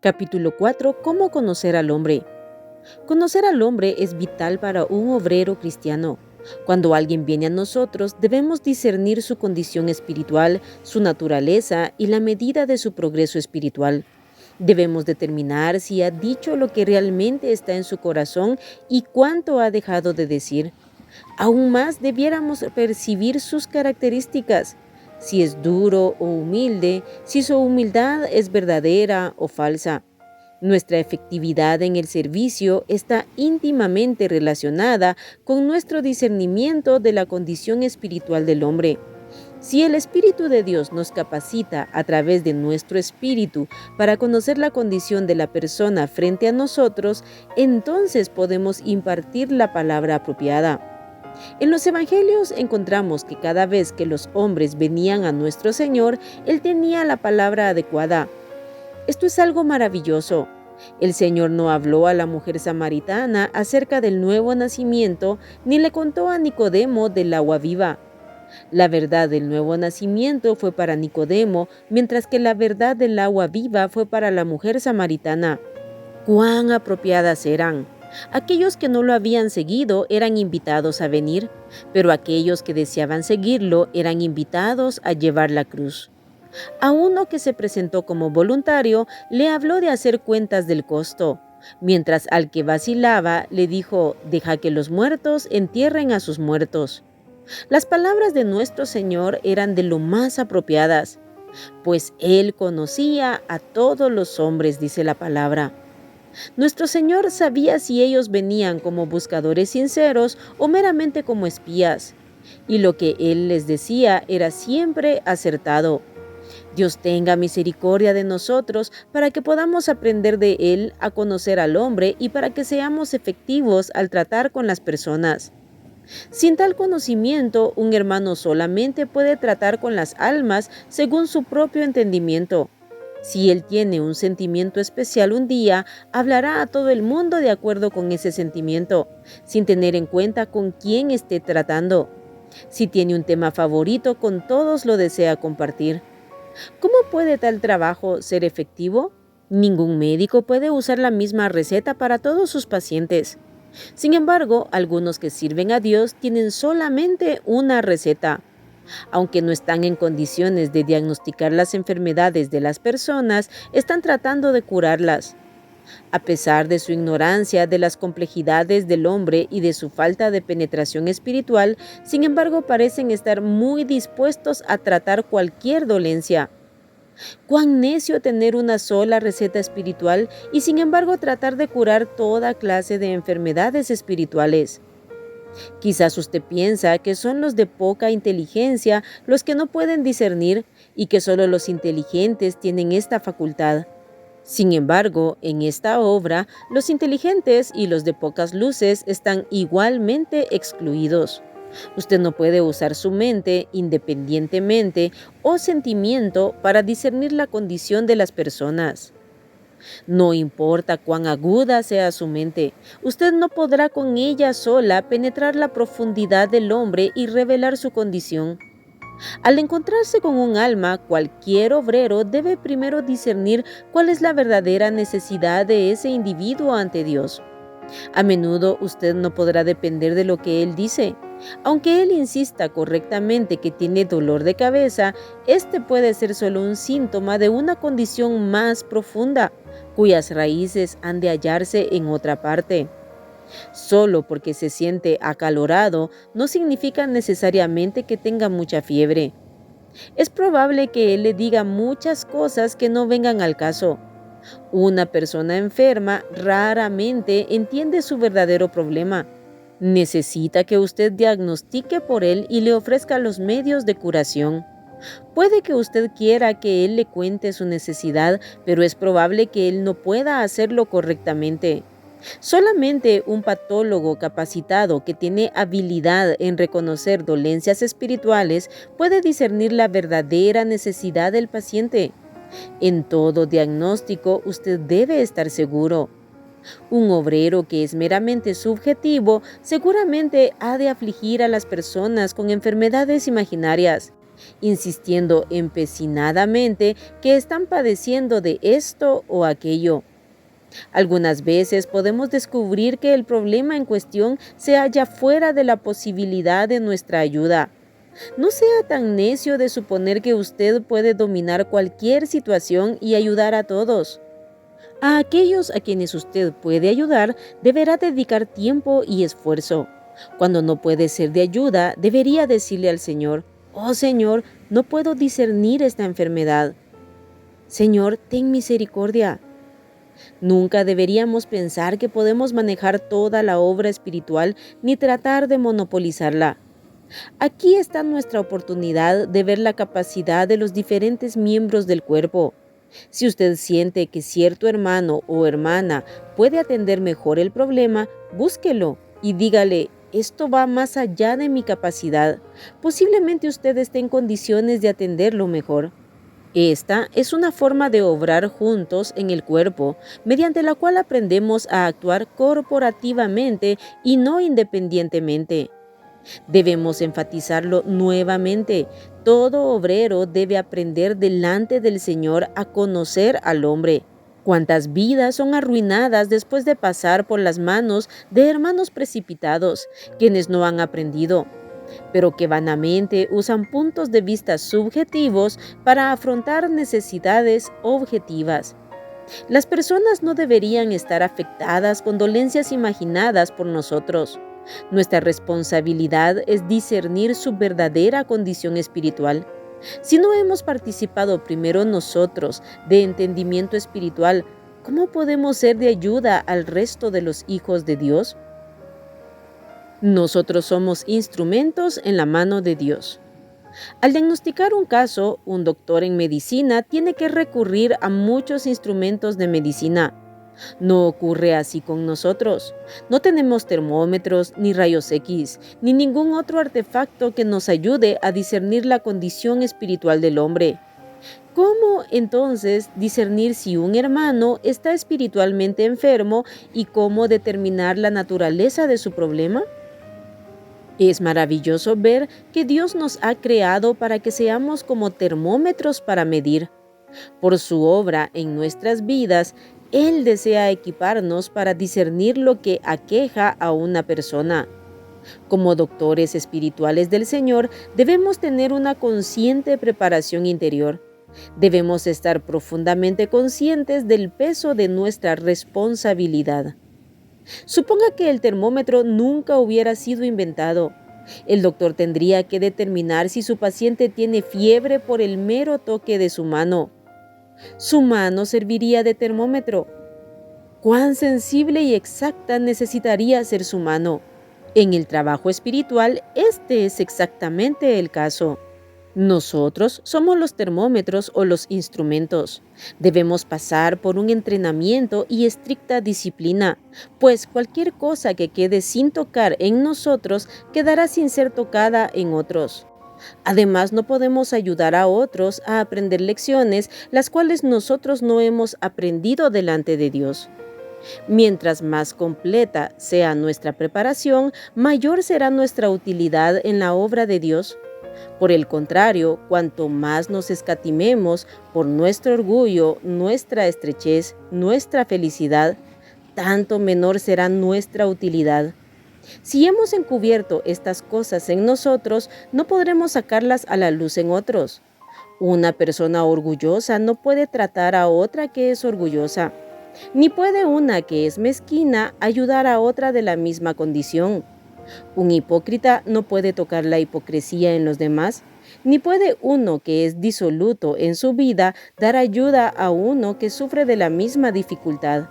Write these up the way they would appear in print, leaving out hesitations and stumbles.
Capítulo 4. ¿Cómo conocer al hombre? Conocer al hombre es vital para un obrero cristiano. Cuando alguien viene a nosotros, debemos discernir su condición espiritual, su naturaleza y la medida de su progreso espiritual. Debemos determinar si ha dicho lo que realmente está en su corazón y cuánto ha dejado de decir. Aún más debiéramos percibir sus características, si es duro o humilde, si su humildad es verdadera o falsa. Nuestra efectividad en el servicio está íntimamente relacionada con nuestro discernimiento de la condición espiritual del hombre. Si el Espíritu de Dios nos capacita a través de nuestro espíritu para conocer la condición de la persona frente a nosotros, entonces podemos impartir la palabra apropiada. En los evangelios encontramos que cada vez que los hombres venían a nuestro Señor, Él tenía la palabra adecuada. Esto es algo maravilloso. El Señor no habló a la mujer samaritana acerca del nuevo nacimiento, ni le contó a Nicodemo del agua viva. La verdad del nuevo nacimiento fue para Nicodemo, mientras que la verdad del agua viva fue para la mujer samaritana. ¡Cuán apropiadas eran! Aquellos que no lo habían seguido eran invitados a venir, pero aquellos que deseaban seguirlo eran invitados a llevar la cruz. A uno que se presentó como voluntario le habló de hacer cuentas del costo, mientras al que vacilaba le dijo: «Deja que los muertos entierren a sus muertos». Las palabras de nuestro Señor eran de lo más apropiadas, pues Él conocía a todos los hombres, dice la palabra. Nuestro Señor sabía si ellos venían como buscadores sinceros o meramente como espías, y lo que Él les decía era siempre acertado. Dios tenga misericordia de nosotros para que podamos aprender de Él a conocer al hombre y para que seamos efectivos al tratar con las personas. Sin tal conocimiento, un hermano solamente puede tratar con las almas según su propio entendimiento. Si él tiene un sentimiento especial un día, hablará a todo el mundo de acuerdo con ese sentimiento, sin tener en cuenta con quién esté tratando. Si tiene un tema favorito, con todos lo desea compartir. ¿Cómo puede tal trabajo ser efectivo? Ningún médico puede usar la misma receta para todos sus pacientes. Sin embargo, algunos que sirven a Dios tienen solamente una receta. Aunque no están en condiciones de diagnosticar las enfermedades de las personas, están tratando de curarlas. A pesar de su ignorancia de las complejidades del hombre y de su falta de penetración espiritual, sin embargo parecen estar muy dispuestos a tratar cualquier dolencia. Cuán necio tener una sola receta espiritual y sin embargo tratar de curar toda clase de enfermedades espirituales. Quizás usted piensa que son los de poca inteligencia los que no pueden discernir y que solo los inteligentes tienen esta facultad. Sin embargo, en esta obra, los inteligentes y los de pocas luces están igualmente excluidos. Usted no puede usar su mente independientemente o sentimiento para discernir la condición de las personas. No importa cuán aguda sea su mente, usted no podrá con ella sola penetrar la profundidad del hombre y revelar su condición. Al encontrarse con un alma, cualquier obrero debe primero discernir cuál es la verdadera necesidad de ese individuo ante Dios. A menudo usted no podrá depender de lo que él dice. Aunque él insista correctamente que tiene dolor de cabeza, este puede ser solo un síntoma de una condición más profunda, cuyas raíces han de hallarse en otra parte. Solo porque se siente acalorado no significa necesariamente que tenga mucha fiebre. Es probable que él le diga muchas cosas que no vengan al caso. Una persona enferma raramente entiende su verdadero problema. Necesita que usted diagnostique por él y le ofrezca los medios de curación. Puede que usted quiera que él le cuente su necesidad, pero es probable que él no pueda hacerlo correctamente. Solamente un patólogo capacitado que tiene habilidad en reconocer dolencias espirituales puede discernir la verdadera necesidad del paciente. En todo diagnóstico usted debe estar seguro. Un obrero que es meramente subjetivo seguramente ha de afligir a las personas con enfermedades imaginarias. insistiendo empecinadamente que están padeciendo de esto o aquello. Algunas veces podemos descubrir que el problema en cuestión se halla fuera de la posibilidad de nuestra ayuda. No sea tan necio de suponer que usted puede dominar cualquier situación y ayudar a todos. A aquellos a quienes usted puede ayudar, deberá dedicar tiempo y esfuerzo. Cuando no puede ser de ayuda, debería decirle al Señor: «Oh Señor, no puedo discernir esta enfermedad. Señor, ten misericordia». Nunca deberíamos pensar que podemos manejar toda la obra espiritual ni tratar de monopolizarla. Aquí está nuestra oportunidad de ver la capacidad de los diferentes miembros del cuerpo. Si usted siente que cierto hermano o hermana puede atender mejor el problema, búsquelo y dígale: «Esto va más allá de mi capacidad. Posiblemente usted esté en condiciones de atenderlo mejor». Esta es una forma de obrar juntos en el cuerpo, mediante la cual aprendemos a actuar corporativamente y no independientemente. Debemos enfatizarlo nuevamente. Todo obrero debe aprender delante del Señor a conocer al hombre. ¿Cuántas vidas son arruinadas después de pasar por las manos de hermanos precipitados, quienes no han aprendido, pero que vanamente usan puntos de vista subjetivos para afrontar necesidades objetivas? Las personas no deberían estar afectadas con dolencias imaginadas por nosotros. Nuestra responsabilidad es discernir su verdadera condición espiritual. Si no hemos participado primero nosotros de entendimiento espiritual, ¿cómo podemos ser de ayuda al resto de los hijos de Dios? Nosotros somos instrumentos en la mano de Dios. Al diagnosticar un caso, un doctor en medicina tiene que recurrir a muchos instrumentos de medicina. No ocurre así con nosotros. No tenemos termómetros, ni rayos X, ni ningún otro artefacto que nos ayude a discernir la condición espiritual del hombre. ¿Cómo entonces discernir si un hermano está espiritualmente enfermo y cómo determinar la naturaleza de su problema? Es maravilloso ver que Dios nos ha creado para que seamos como termómetros para medir. Por su obra en nuestras vidas, Él desea equiparnos para discernir lo que aqueja a una persona. Como doctores espirituales del Señor, debemos tener una consciente preparación interior. Debemos estar profundamente conscientes del peso de nuestra responsabilidad. Suponga que el termómetro nunca hubiera sido inventado. El doctor tendría que determinar si su paciente tiene fiebre por el mero toque de su mano. Su mano serviría de termómetro. ¿Cuán sensible y exacta necesitaría ser su mano? En el trabajo espiritual, este es exactamente el caso. Nosotros somos los termómetros o los instrumentos. Debemos pasar por un entrenamiento y estricta disciplina, pues cualquier cosa que quede sin tocar en nosotros quedará sin ser tocada en otros. Además, no podemos ayudar a otros a aprender lecciones las cuales nosotros no hemos aprendido delante de Dios. Mientras más completa sea nuestra preparación, mayor será nuestra utilidad en la obra de Dios. Por el contrario, cuanto más nos escatimemos por nuestro orgullo, nuestra estrechez, nuestra felicidad, tanto menor será nuestra utilidad. Si hemos encubierto estas cosas en nosotros, no podremos sacarlas a la luz en otros. Una persona orgullosa no puede tratar a otra que es orgullosa, ni puede una que es mezquina ayudar a otra de la misma condición. Un hipócrita no puede tocar la hipocresía en los demás, ni puede uno que es disoluto en su vida dar ayuda a uno que sufre de la misma dificultad.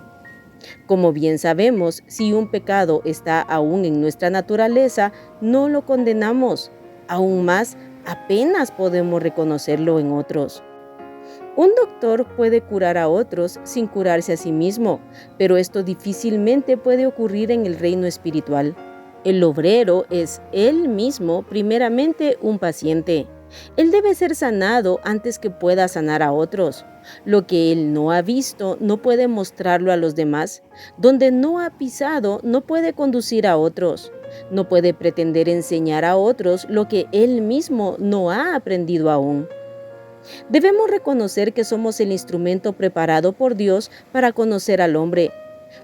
Como bien sabemos, si un pecado está aún en nuestra naturaleza, no lo condenamos. Aún más, apenas podemos reconocerlo en otros. Un doctor puede curar a otros sin curarse a sí mismo, pero esto difícilmente puede ocurrir en el reino espiritual. El obrero es él mismo primeramente un paciente. Él debe ser sanado antes que pueda sanar a otros. Lo que él no ha visto no puede mostrarlo a los demás. Donde no ha pisado no puede conducir a otros. No puede pretender enseñar a otros lo que él mismo no ha aprendido aún. Debemos reconocer que somos el instrumento preparado por Dios para conocer al hombre.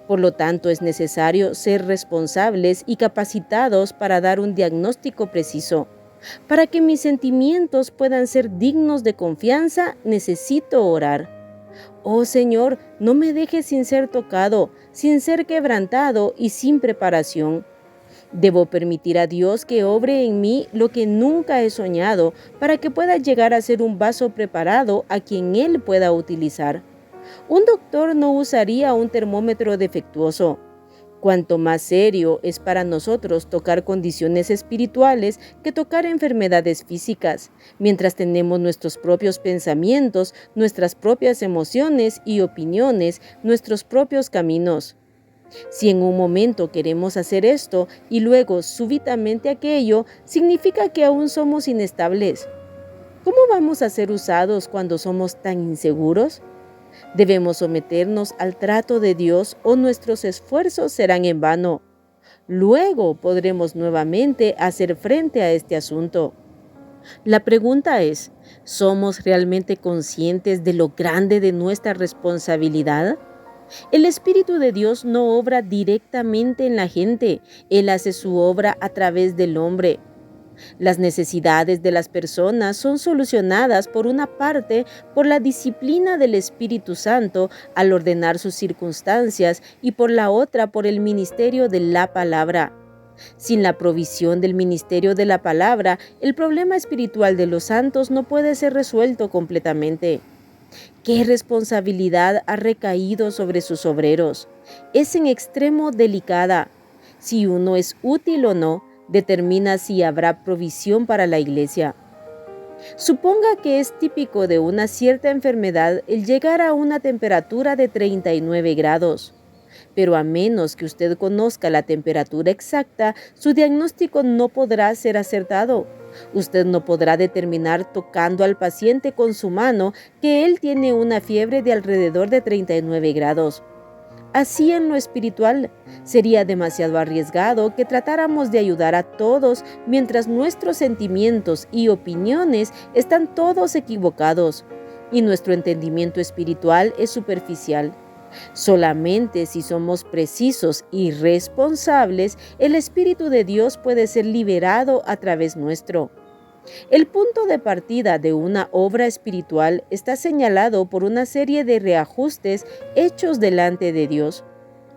Por lo tanto, es necesario ser responsables y capacitados para dar un diagnóstico preciso. Para que mis sentimientos puedan ser dignos de confianza, necesito orar. Oh Señor, no me dejes sin ser tocado, sin ser quebrantado y sin preparación. Debo permitir a Dios que obre en mí lo que nunca he soñado para que pueda llegar a ser un vaso preparado a quien Él pueda utilizar. Un doctor no usaría un termómetro defectuoso. Cuanto más serio es para nosotros tocar condiciones espirituales que tocar enfermedades físicas, mientras tenemos nuestros propios pensamientos, nuestras propias emociones y opiniones, nuestros propios caminos. Si en un momento queremos hacer esto y luego súbitamente aquello, significa que aún somos inestables. ¿Cómo vamos a ser usados cuando somos tan inseguros? Debemos someternos al trato de Dios o nuestros esfuerzos serán en vano. Luego podremos nuevamente hacer frente a este asunto. La pregunta es, ¿somos realmente conscientes de lo grande de nuestra responsabilidad? El Espíritu de Dios no obra directamente en la gente, Él hace su obra a través del hombre. Las necesidades de las personas son solucionadas por una parte por la disciplina del Espíritu Santo al ordenar sus circunstancias y por la otra por el ministerio de la palabra. Sin la provisión del ministerio de la palabra, el problema espiritual de los santos no puede ser resuelto completamente. ¿Qué responsabilidad ha recaído sobre sus obreros? Es en extremo delicada. Si uno es útil o no, determina si habrá provisión para la iglesia. Suponga que es típico de una cierta enfermedad el llegar a una temperatura de 39 grados. Pero a menos que usted conozca la temperatura exacta, su diagnóstico no podrá ser acertado. Usted no podrá determinar tocando al paciente con su mano que él tiene una fiebre de alrededor de 39 grados. Así en lo espiritual, sería demasiado arriesgado que tratáramos de ayudar a todos mientras nuestros sentimientos y opiniones están todos equivocados y nuestro entendimiento espiritual es superficial. Solamente si somos precisos y responsables, el Espíritu de Dios puede ser liberado a través nuestro. El punto de partida de una obra espiritual está señalado por una serie de reajustes hechos delante de Dios.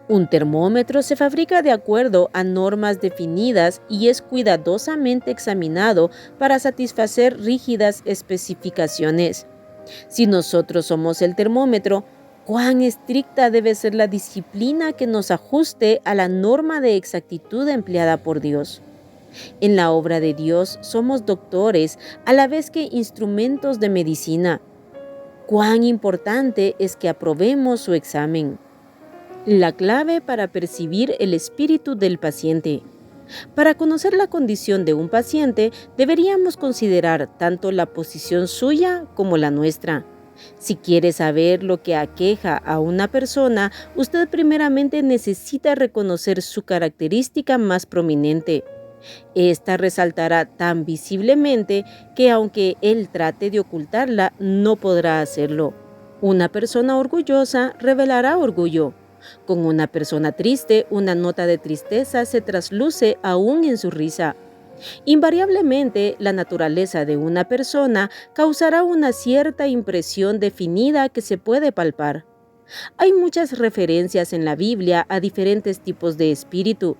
Un termómetro se fabrica de acuerdo a normas definidas y es cuidadosamente examinado para satisfacer rígidas especificaciones. Si nosotros somos el termómetro, ¿cuán estricta debe ser la disciplina que nos ajuste a la norma de exactitud empleada por Dios? En la obra de Dios somos doctores a la vez que instrumentos de medicina. Cuán importante es que aprobemos su examen. La clave para percibir el espíritu del paciente. Para conocer la condición de un paciente, deberíamos considerar tanto la posición suya como la nuestra. Si quiere saber lo que aqueja a una persona, usted primeramente necesita reconocer su característica más prominente. Esta resaltará tan visiblemente que aunque él trate de ocultarla, no podrá hacerlo. Una persona orgullosa revelará orgullo. Con una persona triste, una nota de tristeza se trasluce aún en su risa. Invariablemente, la naturaleza de una persona causará una cierta impresión definida que se puede palpar. Hay muchas referencias en la Biblia a diferentes tipos de espíritu.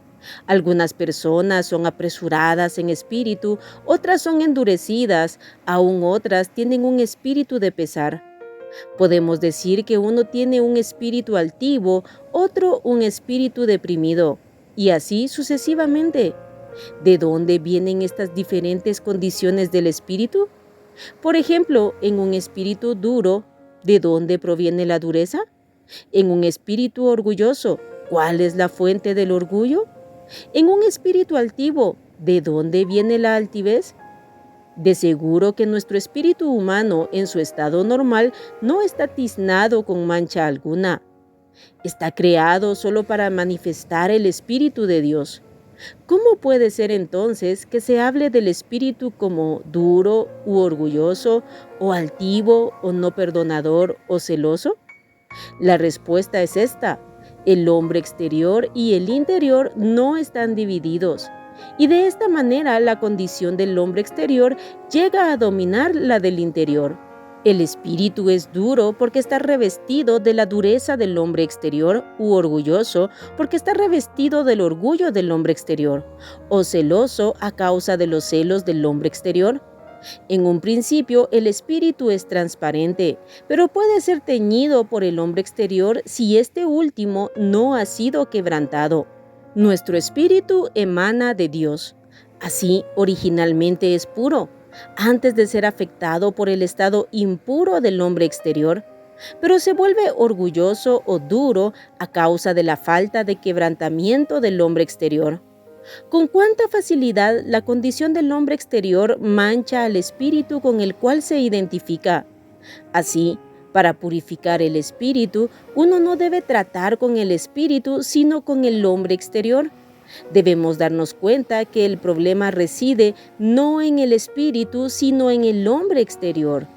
Algunas personas son apresuradas en espíritu, otras son endurecidas, aún otras tienen un espíritu de pesar. Podemos decir que uno tiene un espíritu altivo, otro un espíritu deprimido, y así sucesivamente. ¿De dónde vienen estas diferentes condiciones del espíritu? Por ejemplo, en un espíritu duro, ¿de dónde proviene la dureza? En un espíritu orgulloso, ¿cuál es la fuente del orgullo? En un espíritu altivo, ¿de dónde viene la altivez? De seguro que nuestro espíritu humano en su estado normal no está tiznado con mancha alguna. Está creado solo para manifestar el Espíritu de Dios. ¿Cómo puede ser entonces que se hable del espíritu como duro u orgulloso, o altivo o no perdonador o celoso? La respuesta es esta: el hombre exterior y el interior no están divididos. Y de esta manera la condición del hombre exterior llega a dominar la del interior. El espíritu es duro porque está revestido de la dureza del hombre exterior, u orgulloso porque está revestido del orgullo del hombre exterior, o celoso a causa de los celos del hombre exterior. En un principio, el espíritu es transparente, pero puede ser teñido por el hombre exterior si este último no ha sido quebrantado. Nuestro espíritu emana de Dios. Así, originalmente es puro, antes de ser afectado por el estado impuro del hombre exterior, pero se vuelve orgulloso o duro a causa de la falta de quebrantamiento del hombre exterior. Con cuánta facilidad la condición del hombre exterior mancha al espíritu con el cual se identifica. Así, para purificar el espíritu, uno no debe tratar con el espíritu, sino con el hombre exterior. Debemos darnos cuenta que el problema reside no en el espíritu, sino en el hombre exterior.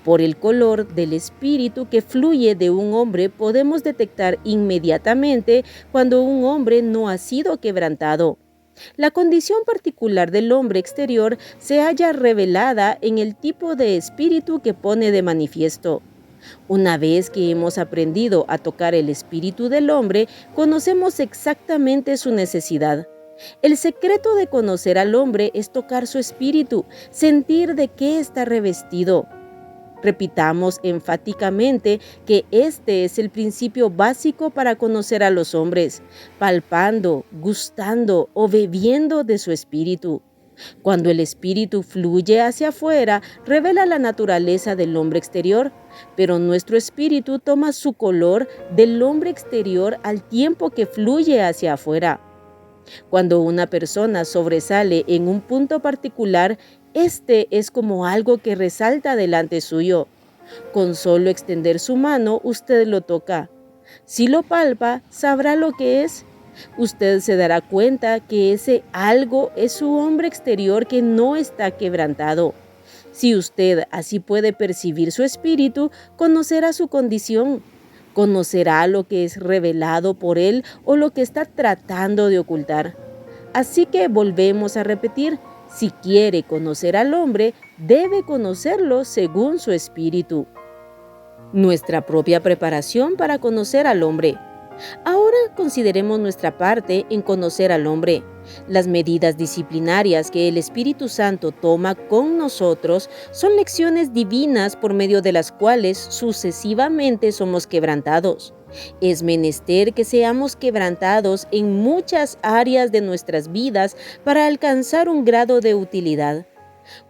Por el color del espíritu que fluye de un hombre podemos detectar inmediatamente cuando un hombre no ha sido quebrantado. La condición particular del hombre exterior se halla revelada en el tipo de espíritu que pone de manifiesto. Una vez que hemos aprendido a tocar el espíritu del hombre, conocemos exactamente su necesidad. El secreto de conocer al hombre es tocar su espíritu, sentir de qué está revestido. Repitamos enfáticamente que este es el principio básico para conocer a los hombres, palpando, gustando o bebiendo de su espíritu. Cuando el espíritu fluye hacia afuera, revela la naturaleza del hombre exterior, pero nuestro espíritu toma su color del hombre exterior al tiempo que fluye hacia afuera. Cuando una persona sobresale en un punto particular, este es como algo que resalta delante suyo. Con solo extender su mano, usted lo toca. Si lo palpa, sabrá lo que es. Usted se dará cuenta que ese algo es su hombre exterior que no está quebrantado. Si usted así puede percibir su espíritu, conocerá su condición. Conocerá lo que es revelado por él o lo que está tratando de ocultar. Así que volvemos a repetir: si quiere conocer al hombre, debe conocerlo según su espíritu. Nuestra propia preparación para conocer al hombre. Ahora consideremos nuestra parte en conocer al hombre. Las medidas disciplinarias que el Espíritu Santo toma con nosotros son lecciones divinas por medio de las cuales sucesivamente somos quebrantados. Es menester que seamos quebrantados en muchas áreas de nuestras vidas para alcanzar un grado de utilidad.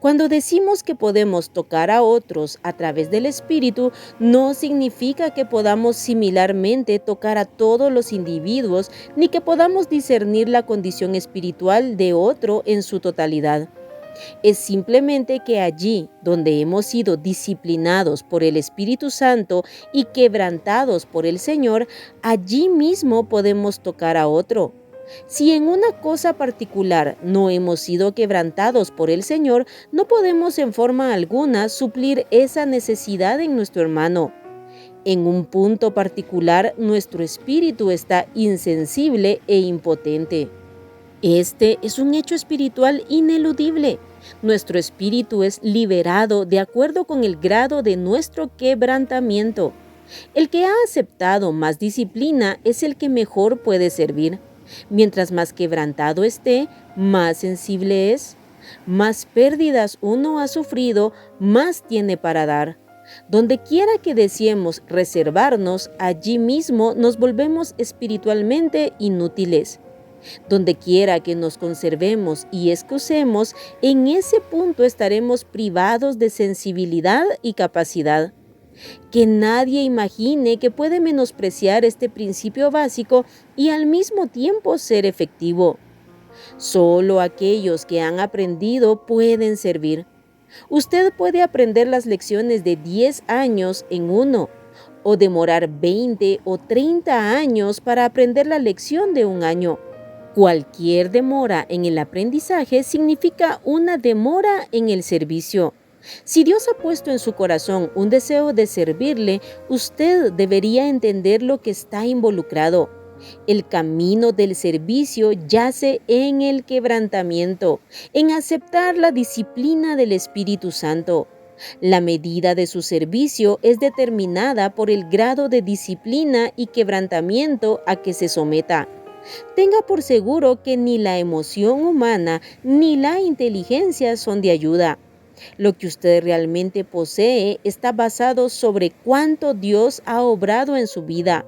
Cuando decimos que podemos tocar a otros a través del Espíritu, no significa que podamos similarmente tocar a todos los individuos, ni que podamos discernir la condición espiritual de otro en su totalidad. Es simplemente que allí donde hemos sido disciplinados por el Espíritu Santo y quebrantados por el Señor, allí mismo podemos tocar a otro. Si en una cosa particular no hemos sido quebrantados por el Señor, no podemos en forma alguna suplir esa necesidad en nuestro hermano. En un punto particular, nuestro espíritu está insensible e impotente. Este es un hecho espiritual ineludible. Nuestro espíritu es liberado de acuerdo con el grado de nuestro quebrantamiento. El que ha aceptado más disciplina es el que mejor puede servir. Mientras más quebrantado esté, más sensible es. Más pérdidas uno ha sufrido, más tiene para dar. Donde quiera que deseemos reservarnos, allí mismo nos volvemos espiritualmente inútiles. Donde quiera que nos conservemos y excusemos, en ese punto estaremos privados de sensibilidad y capacidad. Que nadie imagine que puede menospreciar este principio básico y al mismo tiempo ser efectivo. Solo aquellos que han aprendido pueden servir. Usted puede aprender las lecciones de 10 años en uno, o demorar 20 o 30 años para aprender la lección de un año. Cualquier demora en el aprendizaje significa una demora en el servicio. Si Dios ha puesto en su corazón un deseo de servirle, usted debería entender lo que está involucrado. El camino del servicio yace en el quebrantamiento, en aceptar la disciplina del Espíritu Santo. La medida de su servicio es determinada por el grado de disciplina y quebrantamiento a que se someta. Tenga por seguro que ni la emoción humana ni la inteligencia son de ayuda. Lo que usted realmente posee está basado sobre cuánto Dios ha obrado en su vida.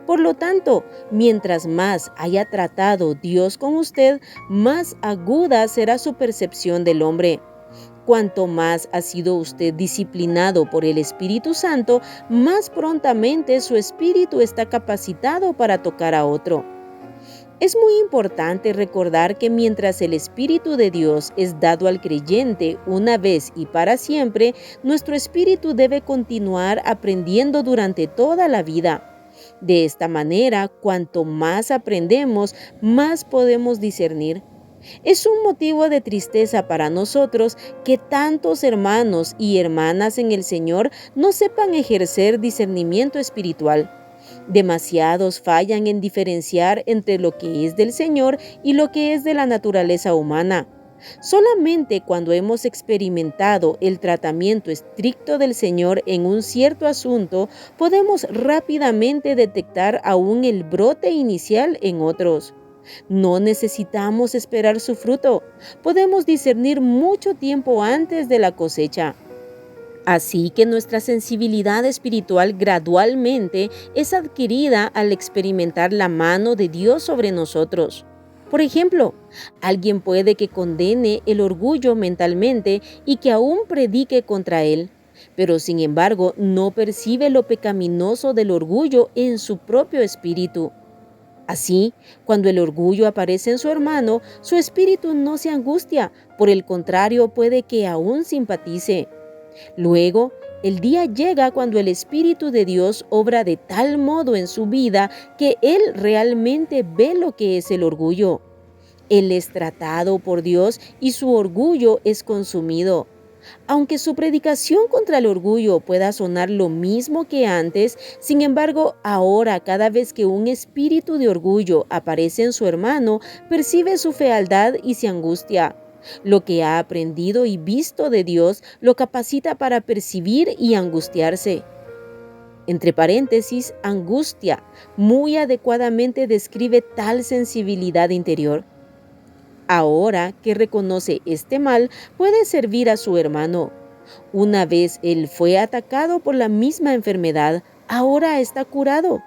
Por lo tanto, mientras más haya tratado Dios con usted, más aguda será su percepción del hombre. Cuanto más ha sido usted disciplinado por el Espíritu Santo, más prontamente su espíritu está capacitado para tocar a otro. Es muy importante recordar que mientras el Espíritu de Dios es dado al creyente una vez y para siempre, nuestro espíritu debe continuar aprendiendo durante toda la vida. De esta manera, cuanto más aprendemos, más podemos discernir. Es un motivo de tristeza para nosotros que tantos hermanos y hermanas en el Señor no sepan ejercer discernimiento espiritual. Demasiados fallan en diferenciar entre lo que es del Señor y lo que es de la naturaleza humana. Solamente cuando hemos experimentado el tratamiento estricto del Señor en un cierto asunto, podemos rápidamente detectar aún el brote inicial en otros. No necesitamos esperar su fruto. Podemos discernir mucho tiempo antes de la cosecha. Así que nuestra sensibilidad espiritual gradualmente es adquirida al experimentar la mano de Dios sobre nosotros. Por ejemplo, alguien puede que condene el orgullo mentalmente y que aún predique contra él, pero sin embargo no percibe lo pecaminoso del orgullo en su propio espíritu. Así, cuando el orgullo aparece en su hermano, su espíritu no se angustia, por el contrario puede que aún simpatice. Luego, el día llega cuando el Espíritu de Dios obra de tal modo en su vida que Él realmente ve lo que es el orgullo. Él es tratado por Dios y su orgullo es consumido. Aunque su predicación contra el orgullo pueda sonar lo mismo que antes, sin embargo, ahora cada vez que un espíritu de orgullo aparece en su hermano, percibe su fealdad y se angustia. Lo que ha aprendido y visto de Dios lo capacita para percibir y angustiarse. Entre paréntesis, angustia muy adecuadamente describe tal sensibilidad interior. Ahora que reconoce este mal, puede servir a su hermano. Una vez él fue atacado por la misma enfermedad, ahora está curado.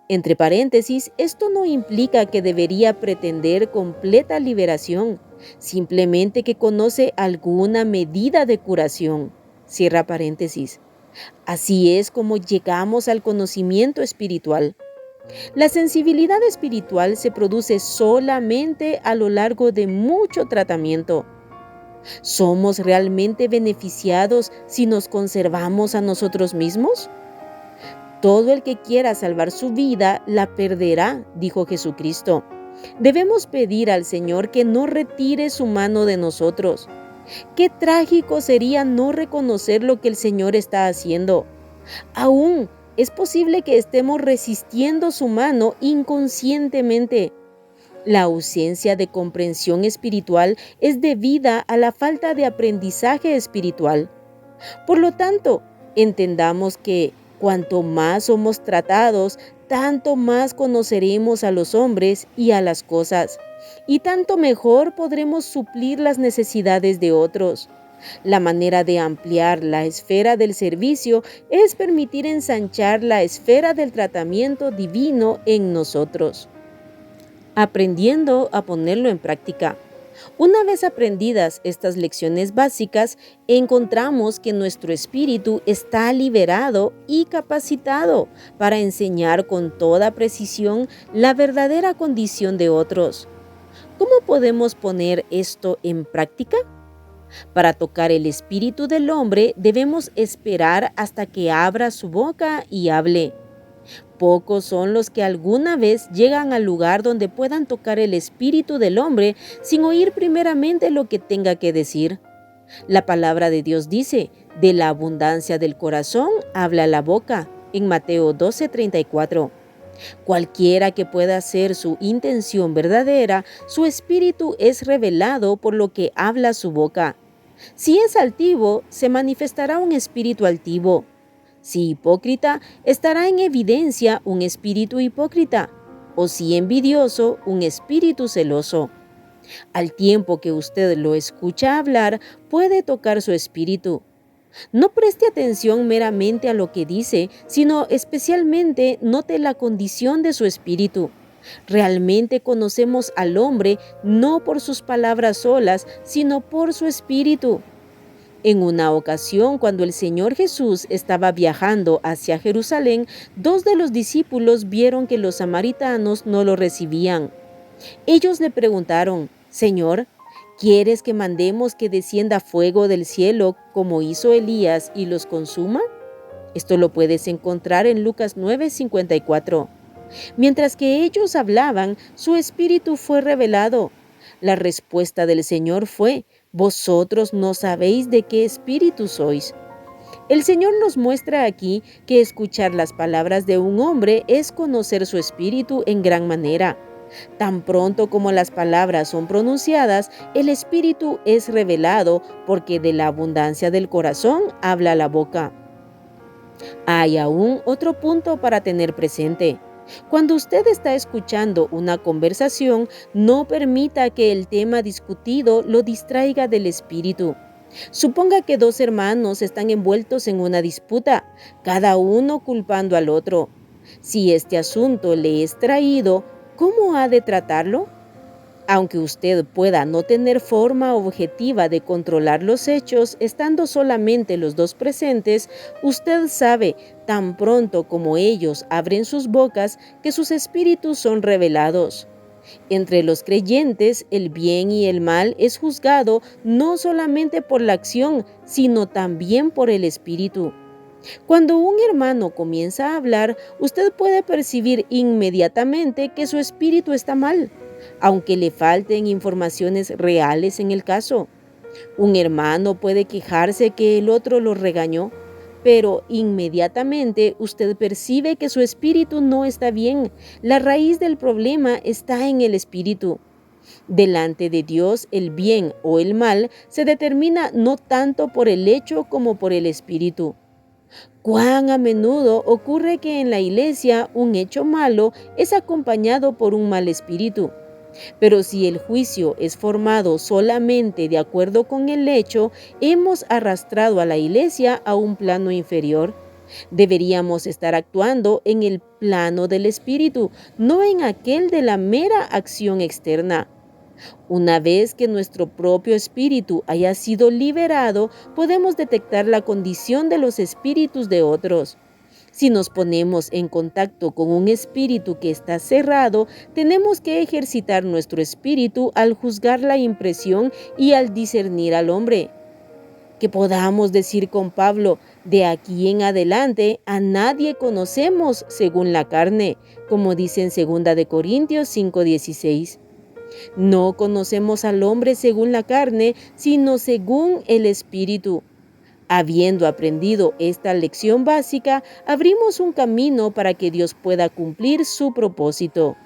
Entre paréntesis, esto no implica que debería pretender completa liberación, simplemente que conoce alguna medida de curación. Cierra paréntesis. Así es como llegamos al conocimiento espiritual. La sensibilidad espiritual se produce solamente a lo largo de mucho tratamiento. ¿Somos realmente beneficiados si nos conservamos a nosotros mismos? Todo el que quiera salvar su vida la perderá, dijo Jesucristo. Debemos pedir al Señor que no retire su mano de nosotros. Qué trágico sería no reconocer lo que el Señor está haciendo. Aún es posible que estemos resistiendo su mano inconscientemente. La ausencia de comprensión espiritual es debida a la falta de aprendizaje espiritual. Por lo tanto, entendamos que cuanto más somos tratados, tanto más conoceremos a los hombres y a las cosas, y tanto mejor podremos suplir las necesidades de otros. La manera de ampliar la esfera del servicio es permitir ensanchar la esfera del tratamiento divino en nosotros. Aprendiendo a ponerlo en práctica. Una vez aprendidas estas lecciones básicas, encontramos que nuestro espíritu está liberado y capacitado para enseñar con toda precisión la verdadera condición de otros. ¿Cómo podemos poner esto en práctica? Para tocar el espíritu del hombre debemos esperar hasta que abra su boca y hable. Pocos son los que alguna vez llegan al lugar donde puedan tocar el espíritu del hombre sin oír primeramente lo que tenga que decir. La palabra de Dios dice, de la abundancia del corazón habla la boca, en Mateo 12:34. Cualquiera que pueda hacer su intención verdadera, su espíritu es revelado por lo que habla su boca. Si es altivo, se manifestará un espíritu altivo. Si hipócrita, estará en evidencia un espíritu hipócrita. O si envidioso, un espíritu celoso. Al tiempo que usted lo escucha hablar, puede tocar su espíritu. No preste atención meramente a lo que dice, sino especialmente note la condición de su espíritu. Realmente conocemos al hombre no por sus palabras solas, sino por su espíritu. En una ocasión, cuando el Señor Jesús estaba viajando hacia Jerusalén, dos de los discípulos vieron que los samaritanos no lo recibían. Ellos le preguntaron, Señor, ¿quieres que mandemos que descienda fuego del cielo como hizo Elías y los consuma? Esto lo puedes encontrar en Lucas 9:54. Mientras que ellos hablaban, su espíritu fue revelado. La respuesta del Señor fue, vosotros no sabéis de qué espíritu sois. El Señor nos muestra aquí que escuchar las palabras de un hombre es conocer su espíritu en gran manera. Tan pronto como las palabras son pronunciadas, el espíritu es revelado porque de la abundancia del corazón habla la boca. Hay aún otro punto para tener presente. Cuando usted está escuchando una conversación, no permita que el tema discutido lo distraiga del espíritu. Suponga que dos hermanos están envueltos en una disputa, cada uno culpando al otro. Si este asunto le es traído, ¿cómo ha de tratarlo? Aunque usted pueda no tener forma objetiva de controlar los hechos, estando solamente los dos presentes, usted sabe, tan pronto como ellos abren sus bocas, que sus espíritus son revelados. Entre los creyentes, el bien y el mal es juzgado no solamente por la acción, sino también por el espíritu. Cuando un hermano comienza a hablar, usted puede percibir inmediatamente que su espíritu está mal, aunque le falten informaciones reales en el caso. Un hermano puede quejarse que el otro lo regañó, pero inmediatamente usted percibe que su espíritu no está bien. La raíz del problema está en el espíritu. Delante de Dios, el bien o el mal se determina no tanto por el hecho como por el espíritu. Cuán a menudo ocurre que en la iglesia un hecho malo es acompañado por un mal espíritu. Pero si el juicio es formado solamente de acuerdo con el hecho, hemos arrastrado a la iglesia a un plano inferior. Deberíamos estar actuando en el plano del espíritu, no en aquel de la mera acción externa. Una vez que nuestro propio espíritu haya sido liberado, podemos detectar la condición de los espíritus de otros. Si nos ponemos en contacto con un espíritu que está cerrado, tenemos que ejercitar nuestro espíritu al juzgar la impresión y al discernir al hombre. Que podamos decir con Pablo, de aquí en adelante a nadie conocemos según la carne, como dice en 2 de Corintios 5:16. No conocemos al hombre según la carne, sino según el espíritu. Habiendo aprendido esta lección básica, abrimos un camino para que Dios pueda cumplir su propósito.